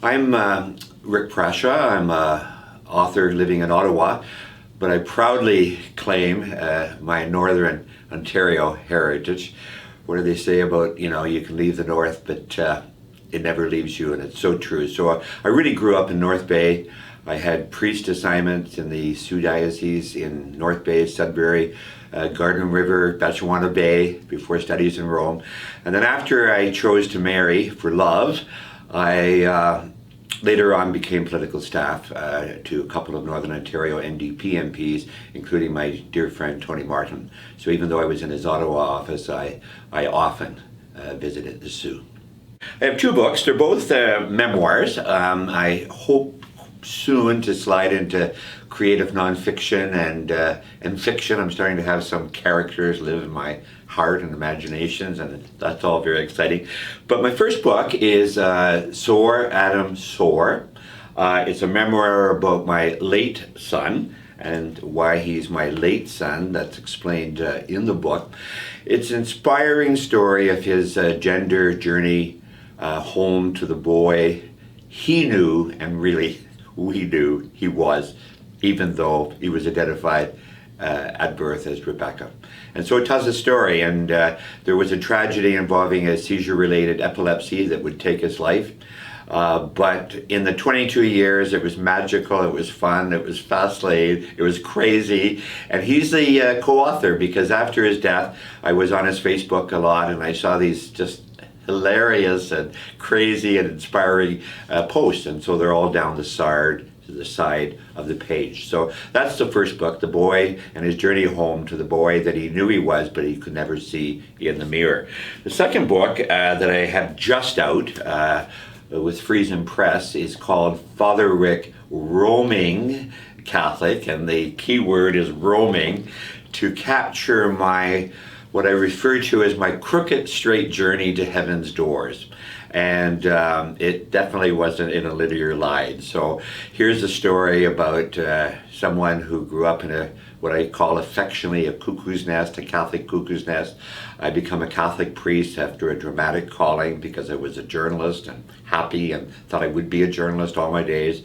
I'm Rick Prashaw. I'm an author living in Ottawa, but I proudly claim my Northern Ontario heritage. What do they say about, you can leave the North, but it never leaves you, and it's so true. So I really grew up in North Bay. I had priest assignments in the Sioux Diocese in North Bay, Sudbury, Gardner River, Bechuana Bay, before studies in Rome. And then after I chose to marry for love, I later on became political staff to a couple of Northern Ontario NDP MPs, including my dear friend Tony Martin. So even though I was in his Ottawa office, I often visited the Sioux. I have two books. They're both memoirs. I hope soon to slide into creative nonfiction and fiction. I'm starting to have some characters live in my heart and imaginations, and that's all very exciting. But my first book is Soar Adam Soar. It's a memoir about my late son and why he's my late son. That's explained in the book. It's an inspiring story of his gender journey home to the boy he knew, and really we knew he was, even though he was identified at birth as Rebecca. And so it tells a story, and there was a tragedy involving a seizure-related epilepsy that would take his life. But in the 22 years, it was magical, it was fun, it was fascinating, it was crazy. And he's the co-author, because after his death, I was on his Facebook a lot, and I saw these just hilarious and crazy and inspiring posts. And so they're all down the side of the page. So that's the first book, The Boy and His Journey Home to the Boy that he knew he was, but he could never see in the mirror. The second book that I have just out with Friesen Press is called Father Rick Roaming Catholic, and the key word is roaming, to capture what I refer to as my crooked straight journey to heaven's doors. And it definitely wasn't in a linear line. So here's a story about someone who grew up in what I call affectionately a cuckoo's nest, a Catholic cuckoo's nest. I become a Catholic priest after a dramatic calling because I was a journalist and happy and thought I would be a journalist all my days.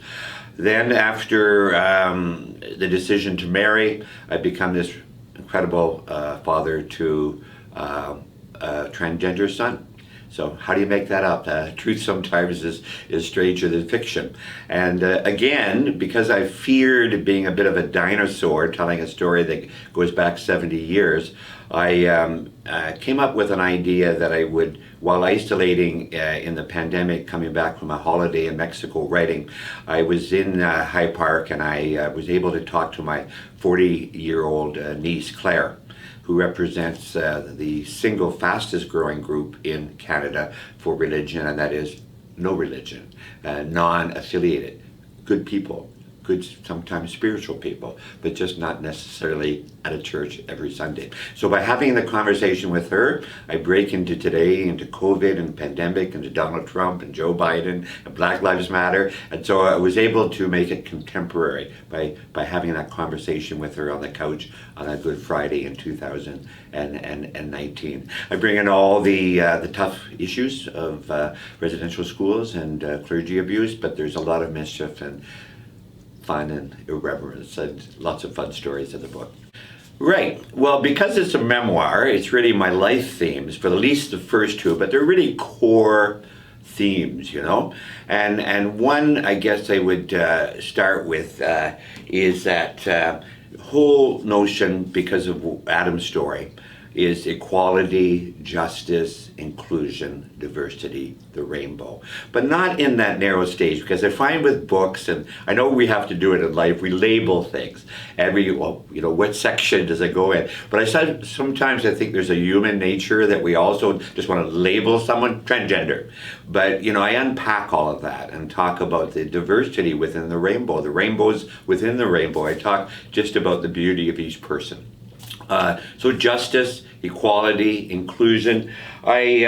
Then after the decision to marry, I become this incredible father to a transgender son. So how do you make that up? Truth sometimes is stranger than fiction. And again, because I feared being a bit of a dinosaur telling a story that goes back 70 years, I came up with an idea that I would, while isolating in the pandemic, coming back from a holiday in Mexico writing, I was in High Park, and I was able to talk to my 40-year-old niece, Claire, who represents the single fastest growing group in Canada for religion, and that is no religion, non-affiliated, good people, good sometimes spiritual people, but just not necessarily at a church every Sunday. So by having the conversation with her, I break into today, into COVID and pandemic, into Donald Trump and Joe Biden and Black Lives Matter. And so I was able to make it contemporary by having that conversation with her on the couch on a Good Friday in 2019. I bring in all the tough issues of residential schools and clergy abuse, but there's a lot of mischief and fun and irreverence and lots of fun stories in the book. Right, well, because it's a memoir, it's really my life themes, for at least the first two, but they're really core themes, And one, I guess I would start with is that whole notion, because of Adam's story, is equality, justice, inclusion, diversity, the rainbow. But not in that narrow stage, because I find with books, and I know we have to do it in life, we label things. What section does it go in? But sometimes I think there's a human nature that we also just want to label someone transgender. But, I unpack all of that and talk about the diversity within the rainbow, the rainbows within the rainbow. I talk just about the beauty of each person. So justice, equality, inclusion. I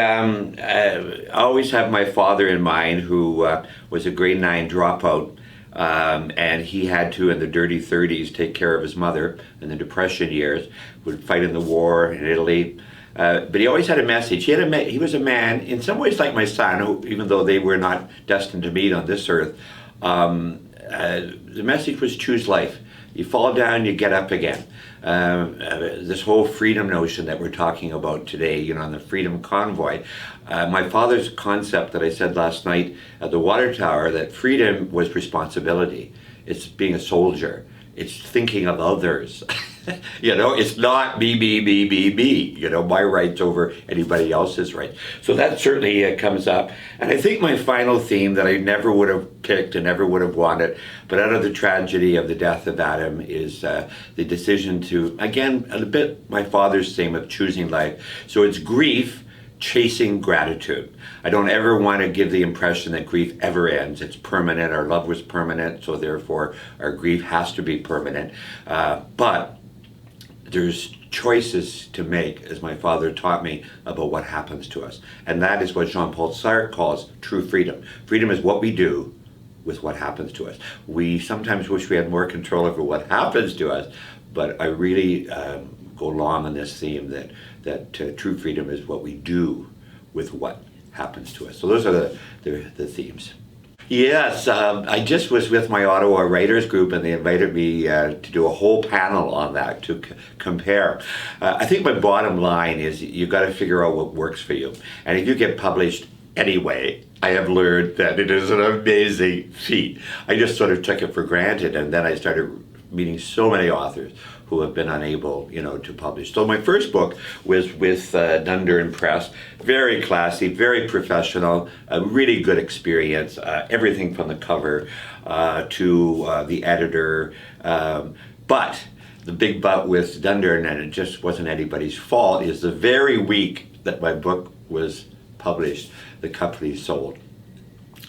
always have my father in mind, who was a grade 9 dropout, and he had to, in the dirty 30s, take care of his mother in the Depression years, would fight in the war in Italy, but he always had a message. He was a man, in some ways like my son, who, even though they were not destined to meet on this earth, the message was choose life. You fall down, you get up again. This whole freedom notion that we're talking about today, on the Freedom Convoy. My father's concept that I said last night at the water tower, that freedom was responsibility. It's being a soldier. It's thinking of others. It's not me, my rights over anybody else's rights. So that certainly comes up. And I think my final theme that I never would have picked and never would have wanted, but out of the tragedy of the death of Adam, is the decision to, again, a bit my father's theme of choosing life. So it's grief chasing gratitude. I don't ever want to give the impression that grief ever ends. It's permanent. Our love was permanent, so therefore our grief has to be permanent. But there's choices to make, as my father taught me, about what happens to us. And that is what Jean-Paul Sartre calls true freedom. Freedom is what we do with what happens to us. We sometimes wish we had more control over what happens to us, but I really go along on this theme that true freedom is what we do with what happens to us. So those are the themes. Yes, I just was with my Ottawa writers group, and they invited me to do a whole panel on that to compare. I think my bottom line is you've got to figure out what works for you. And if you get published anyway, I have learned that it is an amazing feat. I just sort of took it for granted, and then I started meeting so many authors who have been unable, to publish. So my first book was with Dunder Press. Very classy, very professional, a really good experience. Everything from the cover to the editor. But the big but with Dunder, and it just wasn't anybody's fault, is the very week that my book was published, the company sold.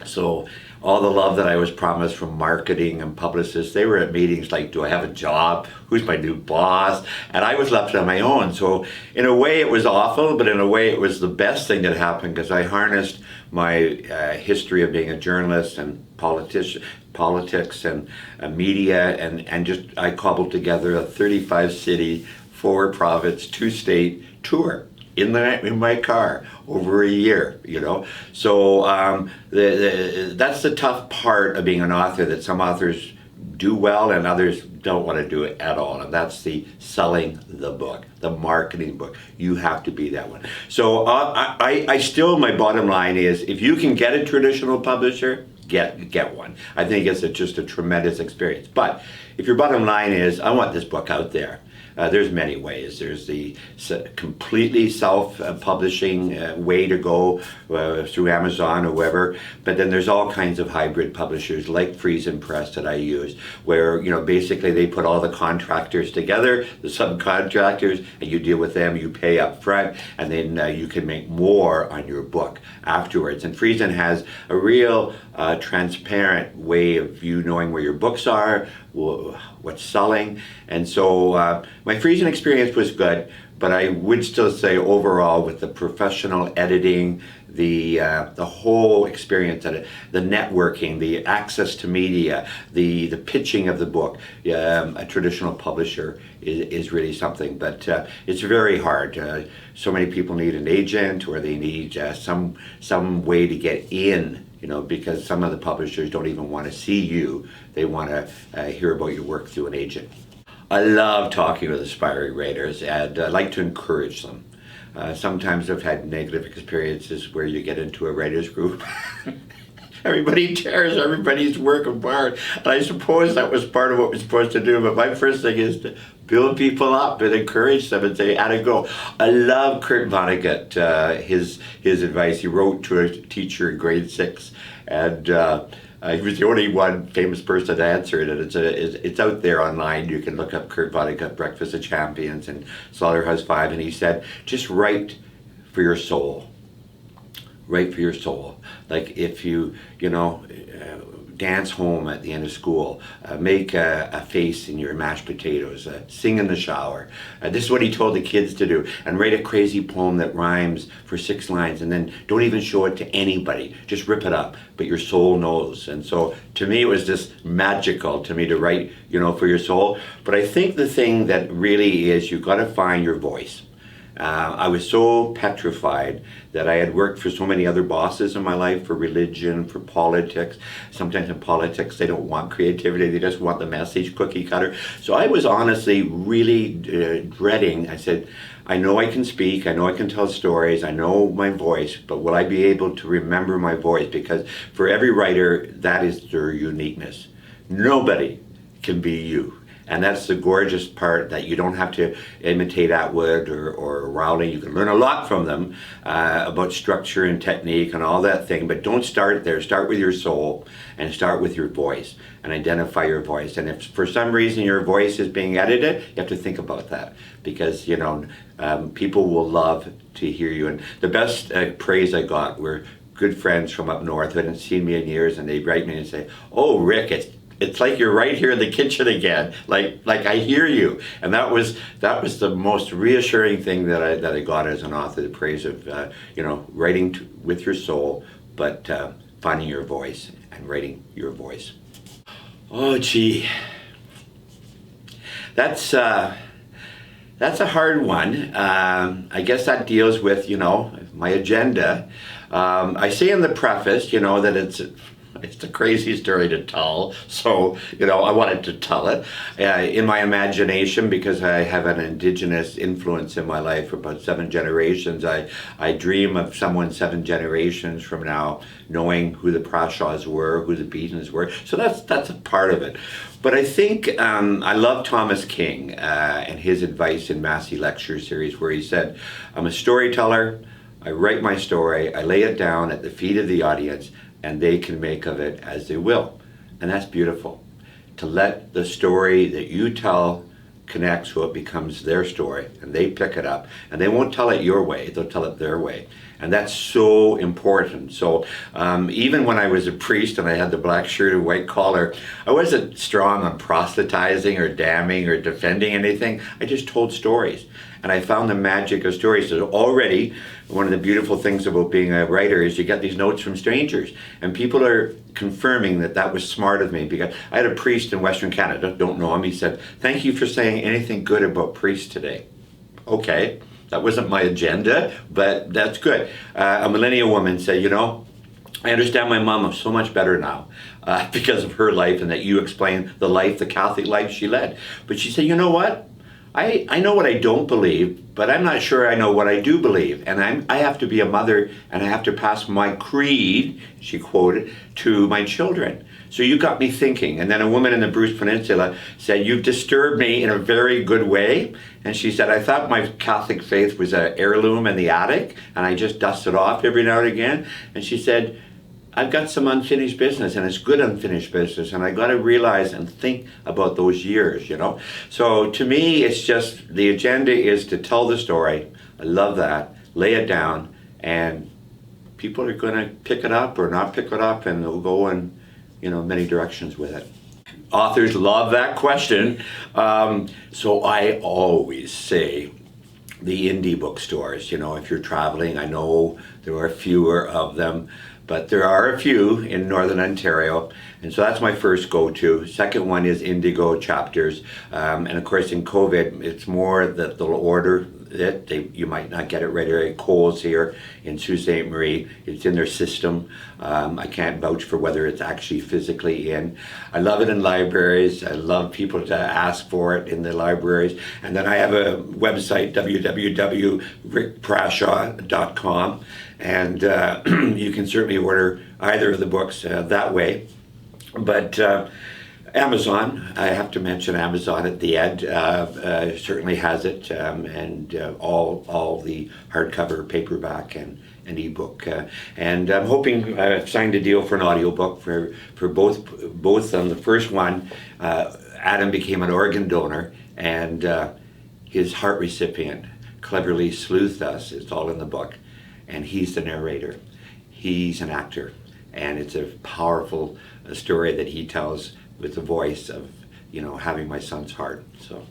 So all the love that I was promised from marketing and publicists, they were at meetings like, do I have a job? Who's my new boss? And I was left on my own. So in a way it was awful, but in a way it was the best thing that happened, because I harnessed my history of being a journalist and politics and media, and just I cobbled together a 35-city, 4-province, 2-state tour in my car over a year, So that's the tough part of being an author, that some authors do well and others don't want to do it at all. And that's the selling the book, the marketing book. You have to be that one. So I still, my bottom line is, if you can get a traditional publisher, get one. I think it's just a tremendous experience. But if your bottom line is, I want this book out there, there's many ways. There's the completely self-publishing way to go through Amazon or wherever, but then there's all kinds of hybrid publishers like Friesen Press that I use, where basically they put all the contractors together, the subcontractors, and you deal with them, you pay up front, and then you can make more on your book afterwards. And Friesen has a real transparent way of you knowing where your books are, what's selling. And so my Friesen experience was good, but I would still say overall, with the professional editing, the whole experience of it, the networking, the access to media, the pitching of the book, a traditional publisher is really something. But it's very hard. So many people need an agent, or they need some way to get in, because some of the publishers don't even want to see you. They want to hear about your work through an agent. I love talking with aspiring writers, and I like to encourage them. Sometimes I've had negative experiences where you get into a writer's group. Everybody tears everybody's work apart. And I suppose that was part of what we're supposed to do, but my first thing is to build people up and encourage them and say, "Atta go." I love Kurt Vonnegut, his advice. He wrote to a teacher in grade 6, and he was the only one famous person to answer it, and it's out there online. You can look up Kurt Vonnegut, Breakfast of Champions, and Slaughterhouse 5, and he said, just write for your soul. Write for your soul. Like if you dance home at the end of school, make a face in your mashed potatoes, sing in the shower. This is what he told the kids to do. And write a crazy poem that rhymes for 6 lines, and then don't even show it to anybody. Just rip it up, but your soul knows. And so to me, it was just magical to me to write, for your soul. But I think the thing that really is, you've got to find your voice. I was so petrified that I had worked for so many other bosses in my life, for religion, for politics. Sometimes in politics they don't want creativity, they just want the message cookie cutter. So I was honestly really dreading. I said, I know I can speak, I know I can tell stories, I know my voice, but will I be able to remember my voice? Because for every writer, that is their uniqueness. Nobody can be you. And that's the gorgeous part, that you don't have to imitate Atwood or Rowling. You can learn a lot from them about structure and technique and all that thing, but don't start there. Start with your soul and start with your voice and identify your voice. And if for some reason your voice is being edited, you have to think about that, because people will love to hear you. And the best praise I got were good friends from up north who hadn't seen me in years, and they'd write me and say, "Oh, Rick, it's like you're right here in the kitchen again. Like I hear you." And that was the most reassuring thing that I got as an author, the praise of writing with your soul, but finding your voice and writing your voice. Oh, gee, that's a hard one. I guess that deals with my agenda. I say in the preface, that it's a crazy story to tell, so I wanted to tell it in my imagination, because I have an Indigenous influence in my life for about 7 generations. I dream of someone 7 generations from now knowing who the Prashaws were, who the Beatons were. So that's a part of it. But I think I love Thomas King and his advice in Massey Lecture Series, where he said, "I'm a storyteller. I write my story. I lay it down at the feet of the audience, and they can make of it as they will." And that's beautiful. To let the story that you tell connect so it becomes their story, and they pick it up, and they won't tell it your way, they'll tell it their way. And that's so important. So even when I was a priest and I had the black shirt and white collar, I wasn't strong on proselytizing or damning or defending anything. I just told stories. And I found the magic of stories. So already, one of the beautiful things about being a writer is you get these notes from strangers. And people are confirming that was smart of me, because I had a priest in Western Canada, don't know him, he said, "Thank you for saying anything good about priests today." Okay, that wasn't my agenda, but that's good. A millennial woman said, "I understand my mom so much better now because of her life, and that you explain the Catholic life she led." But she said, "You know what? I know what I don't believe, but I'm not sure I know what I do believe. And I have to be a mother, and I have to pass my creed," she quoted, "to my children. So you got me thinking." And then a woman in the Bruce Peninsula said, "You've disturbed me in a very good way." And she said, "I thought my Catholic faith was an heirloom in the attic, and I just dust it off every now and again." And she said, "I've got some unfinished business, and it's good unfinished business, and I got to realize and think about those years, So to me, it's just, the agenda is to tell the story. I love that. Lay it down, and people are going to pick it up or not pick it up, and they'll go in, many directions with it. Authors love that question. So I always say, the indie bookstores, if you're traveling, I know there are fewer of them, but there are a few in Northern Ontario, and so that's my first go-to. Second one is Indigo Chapters, and of course in COVID, it's more that they'll order it. You might not get it right away. Coles here in Sault Ste. Marie, it's in their system. I can't vouch for whether it's actually physically in. I love it in libraries. I love people to ask for it in the libraries. And then I have a website, www.rickprashaw.com, and you can certainly order either of the books that way. But Amazon, I have to mention Amazon at the end, certainly has it, and all the hardcover, paperback, and ebook. And I'm hoping I've signed a deal for an audiobook for both of them. The first one, Adam became an organ donor, and his heart recipient cleverly sleuthed us. It's all in the book. And he's the narrator. He's an actor. And it's a powerful story that he tells with the voice of, having my son's heart. So